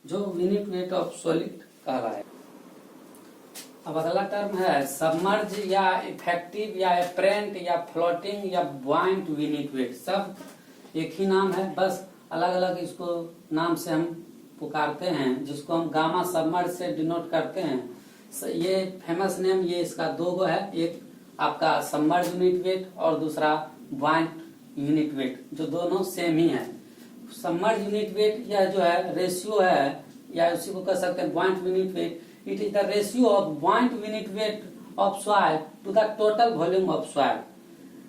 जो unit weight of solid कह रहा है। अब अगला टर्म है सबमर्ज या इफेक्टिव या एपरेंट या फ्लोटिंग या बुआइंट यूनिट वेट। सब एक ही नाम है, बस अलग अलग इसको नाम से हम पुकारते हैं, जिसको हम गामा सबमर्ज से डिनोट करते हैं। ये फेमस नेम ये इसका दो गो है, एक आपका सबमर्ज यूनिट वेट और दूसरा बुआइंट यूनिट वेट, जो दोनों सेम ही है। सबमर्ज यूनिट वेट यह जो है रेशियो है, या उसी को कह सकते हैं buoyant unit weight. It is the ratio of buoyant unit weight of soil to the total volume of soil,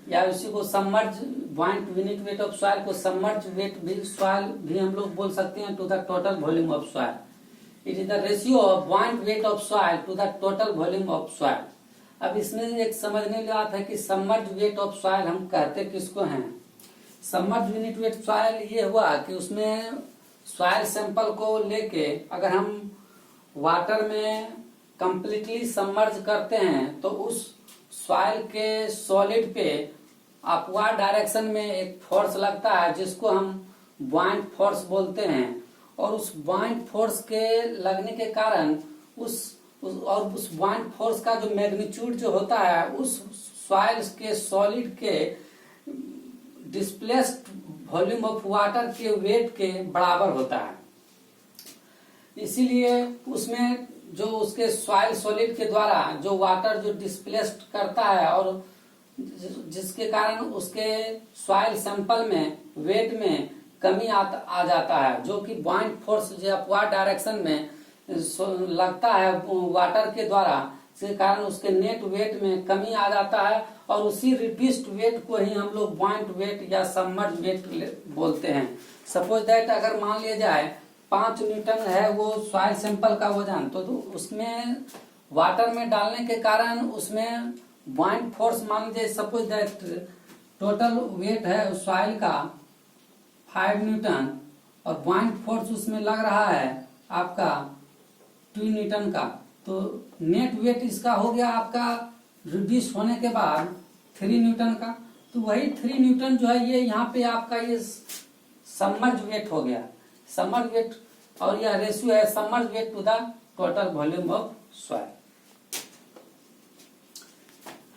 या उसी को submerge buoyant unit weight of soil को सबमर्ज वेट भी सॉइल भी हम लोग बोल सकते हैं, to the total volume of soil. It is the ratio of buoyant weight of soil to the total volume of soil. अब इसमें एक समझने की बात है कि सबमर्ज वेट ऑफ सॉइल हम कहते किसको हैं। सबमर्ज यूनिट वेट सॉइल ये हुआ कि उसमें सॉइल सैंपल को लेके अगर हम वाटर में कंप्लीटली सबमर्ज करते हैं तो उस सॉइल के सॉलिड पे अपवर्ड डायरेक्शन में एक फोर्स लगता है, जिसको हम बुआइंट फोर्स बोलते हैं। और उस बुआइंट फोर्स के लगने के कारण उस बुआइंट फोर्स का जो मैग्नीट्यूड जो होता है उस सॉइल के सॉलिड के डिस्प्लेस्ड वॉल्यूम ऑफ वाटर के वेट के बराबर होता है। इसीलिए उसमें जो उसके सॉइल सॉलिड के द्वारा जो वाटर जो डिस्प्लेस्ड करता है और जिसके कारण उसके सॉइल सैंपल में वेट में कमी आ जाता है, जो कि बुआइंट फोर्स जो अपवर्ड डायरेक्शन में लगता है वाटर के द्वारा, इसके कारण उसके नेट वेट में कमी आ जाता है। और उसी रिड्यूस्ड वेट को ही हम लोग बुआइंट वेट या सबमर्ज वेट बोलते हैं। सपोज दैट अगर मान लिया जाए 5 न्यूटन है वो सॉइल सैंपल का वजन, तो उसमें वाटर में डालने के कारण उसमें बुआइंट फोर्स मान लीजिए सपोज दैट टोटल वेट है सॉइल का 5 न्यूटन और बुआइंट फोर्स उसमें लग रहा है आपका 2 न्यूटन का, तो नेट वेट इसका हो गया आपका रिड्यूस होने के बाद 3 न्यूटन का। तो वही 3 न्यूटन जो है ये यहाँ पे आपका ये सबमर्ज वेट हो गया, सबमर्ज वेट, और यह रेशियो है submerge weight to the total volume of soil.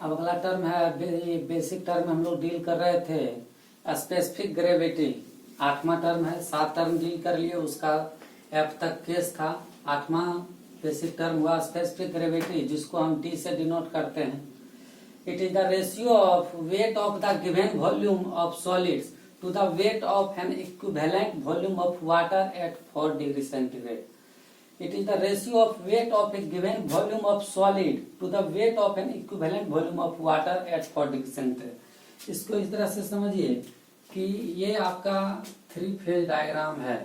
अब अगला टर्म है बेसिक टर्म हम लोग डील कर रहे थे स्पेसिफिक ग्रेविटी। 8वां टर्म है, 7 टर्म डील कर लिए, उसका एफ तक केस था। 8वां बेसिक टर्म हुआ स्पेसिफिक ग्रेविटी, जिसको हम डी से डिनोट करते हैं। It is the ratio of weight of the given volume of solids to the weight of an equivalent volume of water at 4 degree centigrade. It is the ratio of weight of a given volume of solid to the weight of an equivalent volume of water at 4 degree centigrade। इसको इस तरह से समझिए कि ये आपका 3 phase diagram है।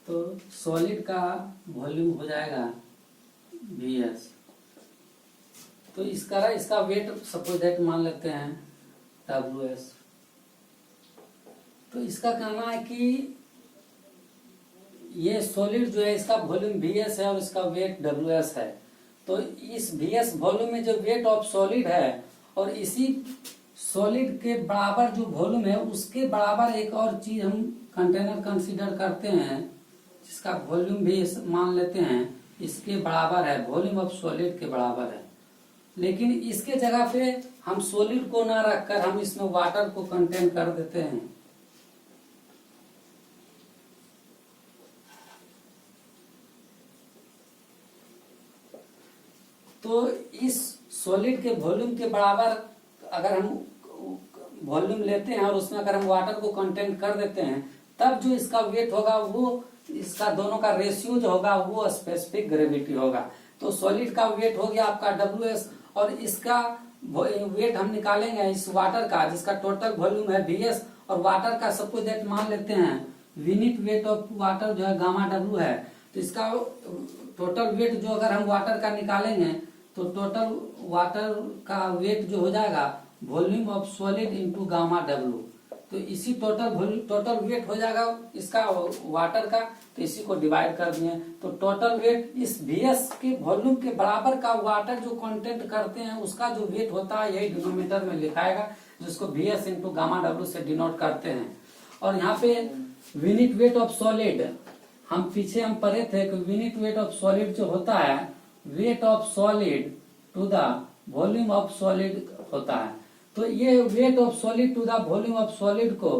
तो सॉलिड का वॉल्यूम हो जाएगा Vs। तो इसका वेट सपोज दैट मान लेते हैं Ws। तो इसका कहना है कि ये सॉलिड जो है इसका वॉल्यूम Vs है और इसका वेट Ws है। तो इस Vs वॉल्यूम में जो वेट ऑफ सॉलिड है और इसी सॉलिड के बराबर जो वॉल्यूम है उसके बराबर एक और चीज हम कंटेनर कंसीडर करते हैं, जिसका वॉल्यूम भी मान लेते हैं इसके बराबर है, वॉल्यूम ऑफ सॉलिड के बराबर है। लेकिन इसके जगह पे हम सॉलिड को ना रखकर हम इसमें वाटर को कंटेन कर देते हैं। तो इस सॉलिड के वॉल्यूम के बराबर अगर हम वॉल्यूम लेते हैं और उसमें अगर हम वाटर को कंटेन कर देते हैं, तब जो इसका वेट होगा वो इसका दोनों का रेशियो जो होगा वो स्पेसिफिक ग्रेविटी होगा। तो सॉलिड का वेट हो गया आपका Ws और इसका वेट हम निकालेंगे इस वाटर का, जिसका टोटल वॉल्यूम है Vs, और वाटर का सपोज दैट मान लेते हैं यूनिट वेट ऑफ वाटर जो है गामा W है। तो इसका टोटल वेट जो अगर हम वाटर का निकालेंगे तो टोटल वाटर का वेट जो हो जाएगा volume of solid into gamma W. तो इसी टोटल वेट हो जाएगा इसका वाटर का, तो इसी को डिवाइड कर दिए। तो टोटल वेट इस VS के वॉल्यूम के बराबर का वाटर जो कंटेंट करते हैं उसका जो वेट होता है यही डिनोमिनेटर में लिखाएगा, जिसको VS इंटू गामा डब्ल्यू से डिनोट करते हैं। और यहाँ पे यूनिट वेट ऑफ सॉलिड हम पढ़े थे कि यूनिट वेट ऑफ सॉलिड जो होता है weight of solid to the volume of solid होता है। तो ये weight of solid to the volume of solid को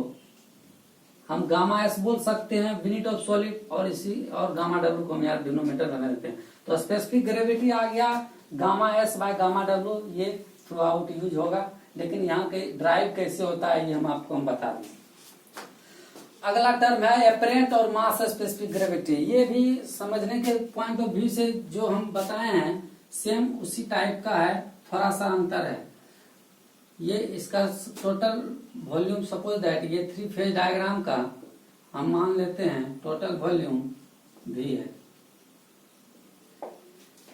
हम गामा एस बोल सकते हैं यूनिट ऑफ सॉलिड, और गामा डब्ल्यू को हम यार डिनोमिनेटर में लेते हैं। तो स्पेसिफिक ग्रेविटी आ गया gamma S by gamma W, ये थ्रू आउट यूज होगा। लेकिन यहाँ के ड्राइव कैसे होता है ये हम बता दें। अगला टर्म है एपरेंट और मास स्पेसिफिक ग्रेविटी। ये भी समझने के पॉइंट ऑफ व्यू से जो हम बताए हैं सेम उसी टाइप का है, थोड़ा सा अंतर है। ये इसका टोटल वॉल्यूम सपोज दैट ये 3 फेज डायग्राम का हम मान लेते हैं टोटल वॉल्यूम V है।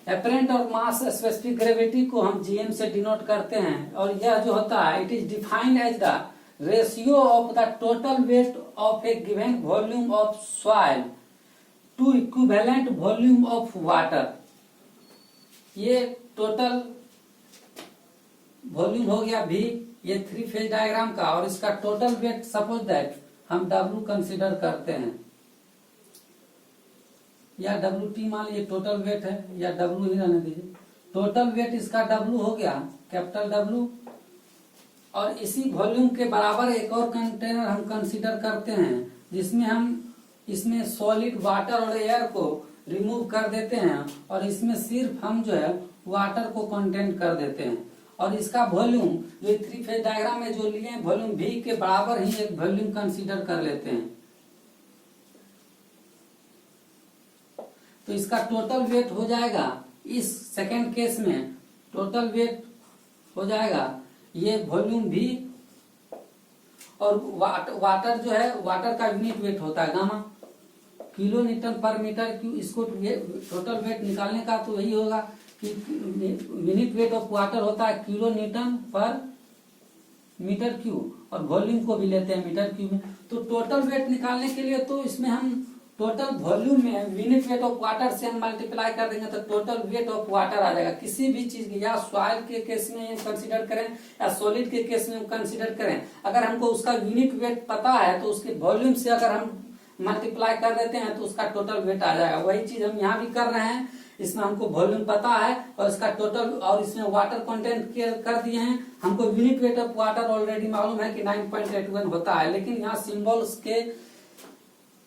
एपरेंट और मास स्पेसिफिक ग्रेविटी को हम GM से डिनोट करते हैं, और यह जो होता है it is defined as the ratio of the total weight of a given volume of soil to equivalent volume of water. ये टोटल वॉल्यूम हो गया V, ये 3 फेज डायग्राम का, और इसका टोटल वेट सपोज दैट हम W कंसीडर करते हैं, या WT मान लीजिए टोटल वेट है, या W ही रहने दीजिए। टोटल वेट इसका W हो गया कैपिटल W, और इसी वॉल्यूम के बराबर एक और कंटेनर हम कंसीडर करते हैं जिसमें हम इसमें सॉलिड वाटर और एयर को रिमूव कर देते हैं, और इसमें सिर्फ हम जो है वाटर को कंटेंट कर देते हैं। और इसका वॉल्यूम जो 3 फेज डायग्राम में जो लिए हैं वॉल्यूम V के बराबर ही एक वॉल्यूम कंसीडर कर लेते हैं। तो इसका टोटल वेट हो जाएगा इस सेकेंड केस में टोटल वेट हो जाएगा ये वॉल्यूम V, और वाटर जो है वाटर का यूनिट वेट होता है गामा, किलो न्यूटन पर मीटर क्यूब। इसको टोटल वेट निकालने का तो यही होगा कि यूनिट वेट ऑफ वाटर होता है किलो न्यूटन पर मीटर क्यूब, और वॉल्यूम को भी लेते हैं मीटर क्यूब में। तो टोटल वेट निकालने के लिए तो इसमें हम टोटल वॉल्यूम में यूनिट वेट ऑफ वाटर से हम मल्टीप्लाई कर देंगे तो टोटल वेट ऑफ वाटर आ जाएगा। किसी भी चीज की, या सॉइल के केस में कंसीडर करें या सॉलिड के केस में कंसीडर करें, अगर हमको उसका यूनिट वेट पता है तो उसके वॉल्यूम से अगर हम मल्टीप्लाई कर देते हैं तो उसका टोटल वेट आ जाएगा। वही चीज हम यहाँ भी कर रहे हैं, इसमें हमको वॉल्यूम पता है और इसका टोटल, और इसमें वाटर कंटेंट कर दिए हैं। हमको unit weight of water already मालूम है कि 9.81 होता है, लेकिन यहाँ सिंबल्स के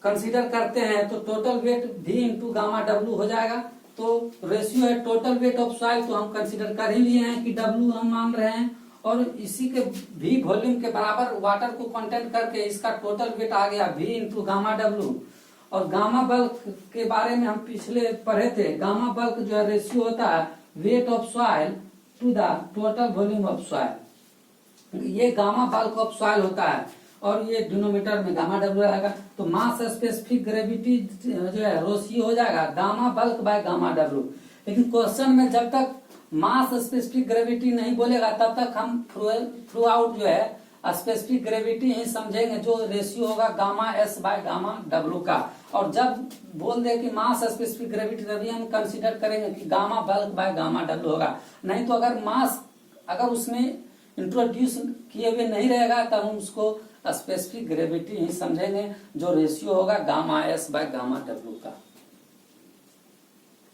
कंसीडर करते हैं तो total weight V into gamma W हो जाएगा। तो रेशियो है टोटल वेट ऑफ सॉइल, तो हम कंसीडर कर ही लिए हैं कि W हम मान रहे हैं, और इसी के V वॉल्यूम के बराबर वाटर को कंटेंट करके इसका टोटल वेट आ गया V इंटू गामा डब्ल्यू। और गामा बल्क के बारे में हम पिछले पढ़े थे, गामा बल्क जो है रेशियो होता है weight of soil to the total volume of soil. ये गामा बल्क ऑफ सॉइल होता है, और ये डिनोमिनेटर में गामा डब्ल्यू आएगा। तो मास स्पेसिफिक ग्रेविटी जो है रेशियो हो जाएगा gamma bulk by gamma W. लेकिन क्वेश्चन में जब तक मास स्पेसिफिक ग्रेविटी नहीं बोलेगा तब तक हम थ्रू आउट जो है स्पेसिफिक ग्रेविटी ही समझेंगे, जो रेशियो होगा gamma S by gamma W का। और जब बोल दे कि मास स्पेसिफिक ग्रेविटी तभी हम कंसीडर करेंगे कि gamma bulk by gamma W होगा। नहीं तो अगर मास अगर उसमें इंट्रोड्यूस किए हुए नहीं रहेगा तब हम उसको स्पेसिफिक ग्रेविटी ही समझेंगे, जो रेशियो होगा gamma S by gamma W का।